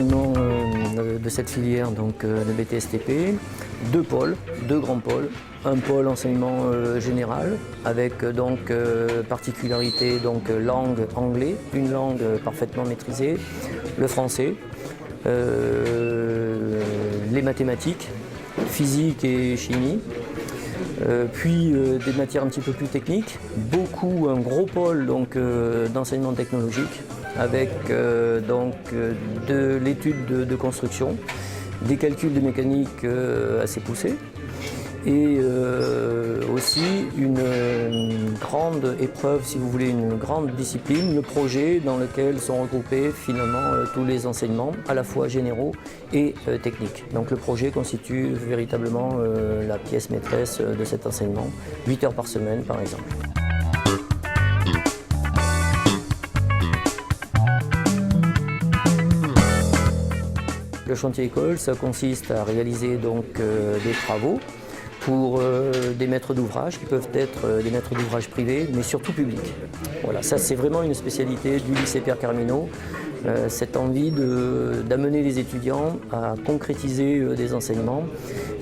l'enseignement de cette filière, donc de BTSTP, deux pôles, deux grands pôles. Un pôle enseignement général avec donc particularité donc langue anglais, une langue parfaitement maîtrisée, le français, les mathématiques, physique et chimie. Puis des matières un petit peu plus techniques, un gros pôle d'enseignement technologique avec de l'étude de construction, des calculs de mécanique assez poussés et aussi une grande épreuve, si vous voulez, une grande discipline, le projet dans lequel sont regroupés finalement tous les enseignements, à la fois généraux et techniques. Donc le projet constitue véritablement la pièce maîtresse de cet enseignement, 8 heures par semaine par exemple. Le chantier école, ça consiste à réaliser des travaux pour des maîtres d'ouvrage qui peuvent être des maîtres d'ouvrage privés, mais surtout publics. Voilà, ça c'est vraiment une spécialité du lycée Pierre Carmineau, cette envie d'amener les étudiants à concrétiser des enseignements.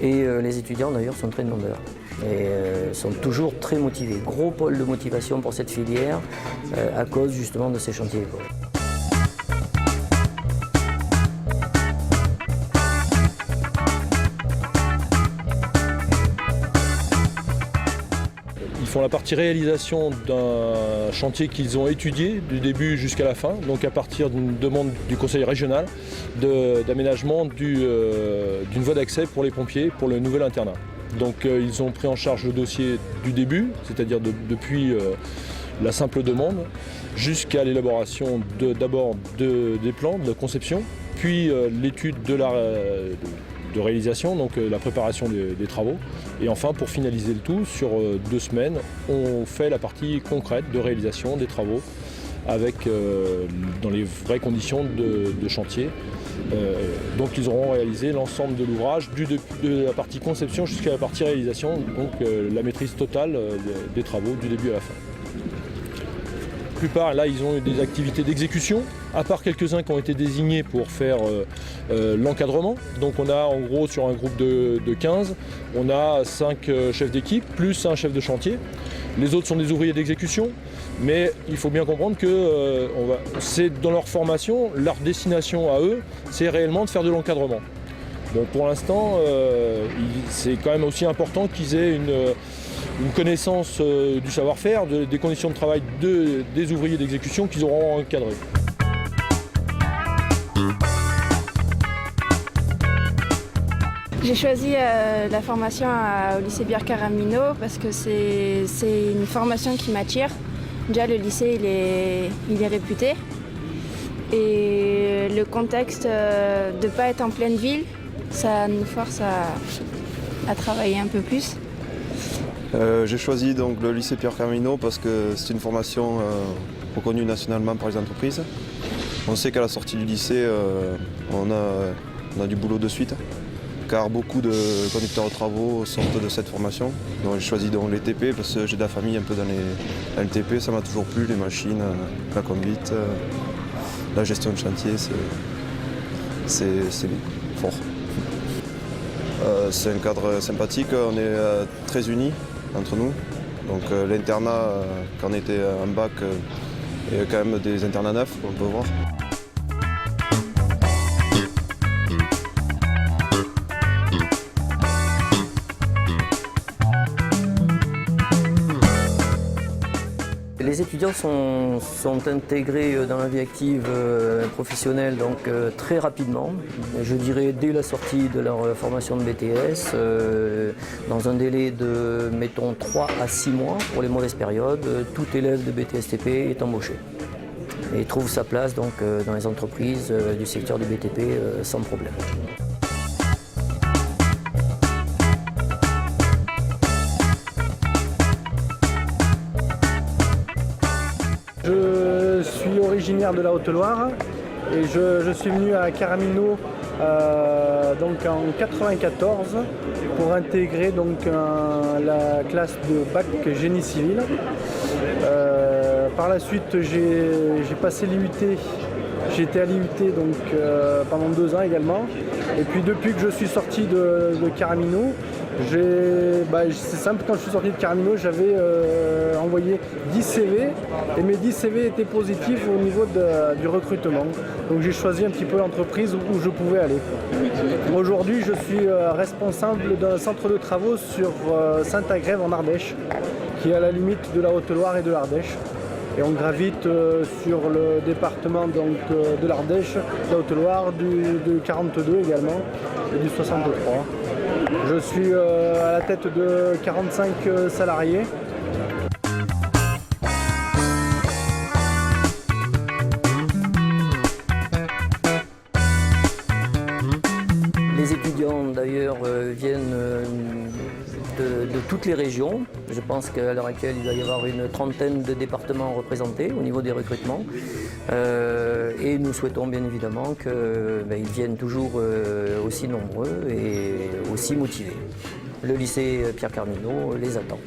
Et les étudiants d'ailleurs sont très demandeurs et sont toujours très motivés. Gros pôle de motivation pour cette filière à cause justement de ces chantiers écoles. Ils font la partie réalisation d'un chantier qu'ils ont étudié du début jusqu'à la fin, donc à partir d'une demande du conseil régional d'aménagement d'une voie d'accès pour les pompiers pour le nouvel internat. Donc ils ont pris en charge le dossier du début, c'est-à-dire depuis la simple demande jusqu'à l'élaboration d'abord des plans de conception, puis l'étude de réalisation, donc la préparation des travaux. Et enfin, pour finaliser le tout, sur 2 semaines, on fait la partie concrète de réalisation des travaux avec, dans les vraies conditions de chantier. Donc ils auront réalisé l'ensemble de l'ouvrage, de la partie conception jusqu'à la partie réalisation, donc la maîtrise totale des travaux du début à la fin. La plupart, là, ils ont eu des activités d'exécution, à part quelques-uns qui ont été désignés pour faire l'encadrement. Donc on a en gros sur un groupe de 15, on a 5 chefs d'équipe, plus un chef de chantier. Les autres sont des ouvriers d'exécution, mais il faut bien comprendre que c'est dans leur formation, leur destination à eux, c'est réellement de faire de l'encadrement. Bon, pour l'instant, c'est quand même aussi important qu'ils aient une connaissance du savoir-faire, des conditions de travail des ouvriers d'exécution qu'ils auront encadrés. J'ai choisi la formation au lycée Pierre Carmineau parce que c'est une formation qui m'attire. Déjà le lycée il est réputé et le contexte de ne pas être en pleine ville, ça nous force à travailler un peu plus. J'ai choisi donc le lycée Pierre Carmineau parce que c'est une formation reconnue nationalement par les entreprises. On sait qu'à la sortie du lycée, on a du boulot de suite, car beaucoup de conducteurs de travaux sortent de cette formation. Donc j'ai choisi donc les TP parce que j'ai de la famille un peu dans les TP, ça m'a toujours plu, les machines, la conduite, la gestion de chantier, c'est fort. C'est un cadre sympathique, on est très unis entre nous. Donc l'internat, quand on était en bac, il y a quand même des internats neufs qu'on peut voir. Les étudiants sont intégrés dans la vie active professionnelle très rapidement, je dirais dès la sortie de leur formation de BTS, dans un délai de mettons 3 à 6 mois pour les mauvaises périodes, tout élève de BTSTP est embauché et trouve sa place dans les entreprises du secteur du BTP sans problème. Je suis originaire de la Haute-Loire et je suis venu à Carmineau donc en 1994 pour intégrer la classe de bac génie civil. Par la suite, j'ai passé l'IUT J'ai été à l'IUT donc, pendant 2 ans également. Et puis depuis que je suis sorti de Caramino, c'est simple, quand je suis sorti de Caramino, j'avais envoyé 10 CV et mes 10 CV étaient positifs au niveau du recrutement. Donc j'ai choisi un petit peu l'entreprise où je pouvais aller. Aujourd'hui, je suis responsable d'un centre de travaux sur Saint-Agrève en Ardèche, qui est à la limite de la Haute-Loire et de l'Ardèche. Et on gravite sur le département donc, de l'Ardèche, de la Haute-Loire, du 42 également et du 63. Je suis à la tête de 45 salariés. Les étudiants d'ailleurs viennent de toutes les régions. Je pense qu'à l'heure actuelle, il va y avoir une trentaine de départements représentés au niveau des recrutements. Et nous souhaitons bien évidemment qu'ils viennent toujours aussi nombreux et aussi motivés. Le lycée Pierre Carmino les attend.